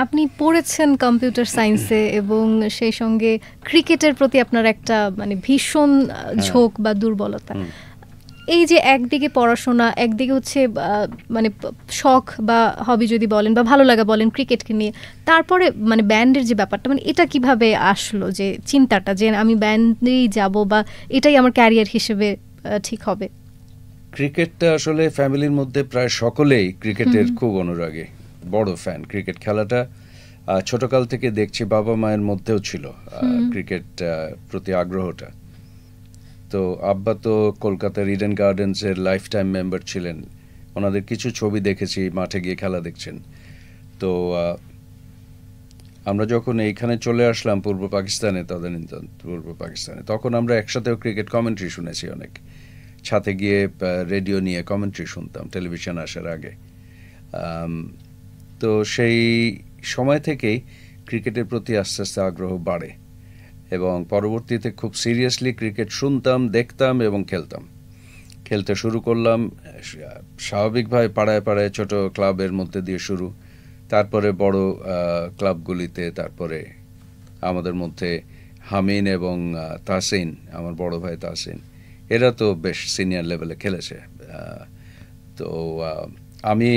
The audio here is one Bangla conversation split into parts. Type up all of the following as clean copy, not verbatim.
আপনি পড়েছেন কম্পিউটার সায়েন্সে এবং সেই সঙ্গে ক্রিকেটের প্রতি আপনার একটা মানে ভীষণ ঝোঁক বা দুর্বলতা। এই যে একদিকে পড়াশোনা, একদিকে হচ্ছে মানে শখ বা হবি যদি বলেন বা ভালো লাগা বলেন ক্রিকেটকে নিয়ে, তারপরে মানে ব্যান্ডের যে ব্যাপারটা, মানে এটা কিভাবে আসলো যে চিন্তাটা যে আমি ব্যান্ডেই যাব বা এটাই আমার ক্যারিয়ার হিসেবে ঠিক হবে? ক্রিকেটটা আসলে ফ্যামিলির মধ্যে প্রায় সকলেই ক্রিকেটের খুব অনুরাগী, বড় ফ্যান। ক্রিকেট খেলাটা ছোটকাল থেকে দেখছি, বাবা মায়ের মধ্যেও ছিল ক্রিকেট প্রতি আগ্রহটা। তো আব্বা তো কলকাতার ইডেন গার্ডেন্সের লাইফ টাইম মেম্বার ছিলেন, ওনাদের কিছু ছবি দেখেছি মাঠে গিয়ে খেলা দেখছেন। তো আমরা যখন এইখানে চলে আসলাম পূর্ব পাকিস্তানে, তদানীন্তন পূর্ব পাকিস্তানে, তখন আমরা একসাথেও ক্রিকেট কমেন্ট্রি শুনেছি অনেক। ছাদে গিয়ে রেডিও নিয়ে কমেন্ট্রি শুনতাম টেলিভিশন আসার আগে। তো সেই সময় থেকেই ক্রিকেটের প্রতি আস্তে আস্তে আগ্রহ বাড়ে এবং পরবর্তীতে খুব সিরিয়াসলি ক্রিকেট শুনতাম, দেখতাম এবং খেলতে শুরু করলাম। স্বাভাবিকভাবে পাড়ায় পাড়ায় ছোট ক্লাবের মধ্যে দিয়ে শুরু, তারপরে বড় ক্লাবগুলিতে, তারপরে আমাদের মধ্যে হামিন এবং তাহসিন, আমার বড় ভাই তাহসিন, এরা তো বেশ সিনিয়র লেভেলে খেলেছে। তো আমি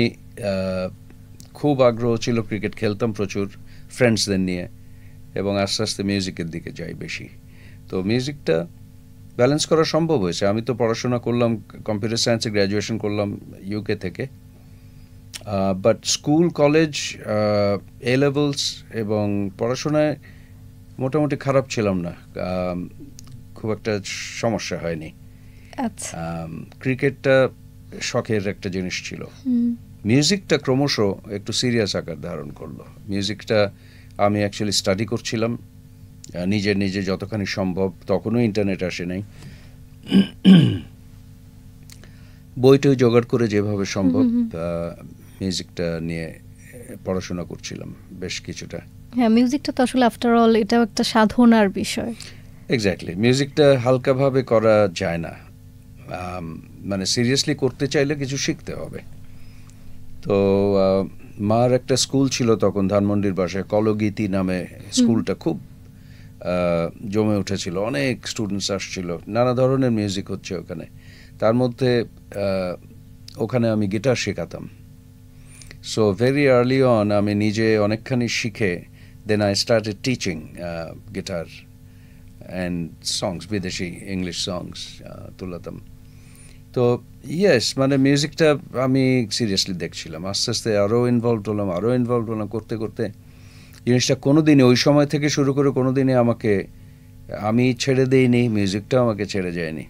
খুব আগ্রহ ছিল, ক্রিকেট খেলতাম প্রচুর ফ্রেন্ডসদের নিয়ে এবং আস্তে আস্তে মিউজিকের দিকে যাই বেশি। তো মিউজিকটা ব্যালেন্স করা সম্ভব হয়েছে। আমি তো পড়াশোনা করলাম, কম্পিউটার সায়েন্সে গ্র্যাজুয়েশন করলাম ইউকে থেকে, but school, college, A levels এবং পড়াশোনায় মোটামুটি খারাপ ছিলাম না, খুব একটা সমস্যা হয়নি। ক্রিকেটটা শখের একটা জিনিস ছিল। মিউজিকটা ক্রমশ একটু সিরিয়াস আকার ধারণ করলো। মিউজিকটা আমি অ্যাকচুয়ালি স্টাডি করছিলাম নিজে যতখানি সম্ভব, তখনও ইন্টারনেট আসে নাই, বইটই জোগাড় করে যেভাবে সম্ভব মিউজিকটা নিয়ে পড়াশোনা করছিলাম বেশ কিছুটা। হ্যাঁ, মিউজিকটা তো আসলে আফটার অল এটাও একটা সাধনার বিষয়। এক্স্যাক্টলি, মিউজিকটা হালকাভাবে করা যায় না, মানে সিরিয়াসলি করতে চাইলে কিছু শিখতে হবে। তো মার একটা স্কুল ছিল তখন ধানমন্ডির বাসায়, কলগীতি নামে স্কুলটা খুব জমে উঠেছিল, অনেক স্টুডেন্টস আসছিল, নানা ধরনের মিউজিক হচ্ছে ওখানে। তার মধ্যে ওখানে আমি গিটার শেখাতাম। সো ভেরি আর্লি অন আমি নিজে অনেকখানি শিখে then I started teaching guitar and songs, বিদেশি ইংলিশ সংস তুলাতাম। তো ইয়েস, মানে মিউজিকটা আমি সিরিয়াসলি দেখছিলাম। আস্তে আস্তে আরও ইনভলভ হলাম করতে করতে জিনিসটা কোনো দিনই, ওই সময় থেকে শুরু করে কোনো দিনই আমি ছেড়ে দেইনি, মিউজিকটাও আমাকে ছেড়ে যায়নি।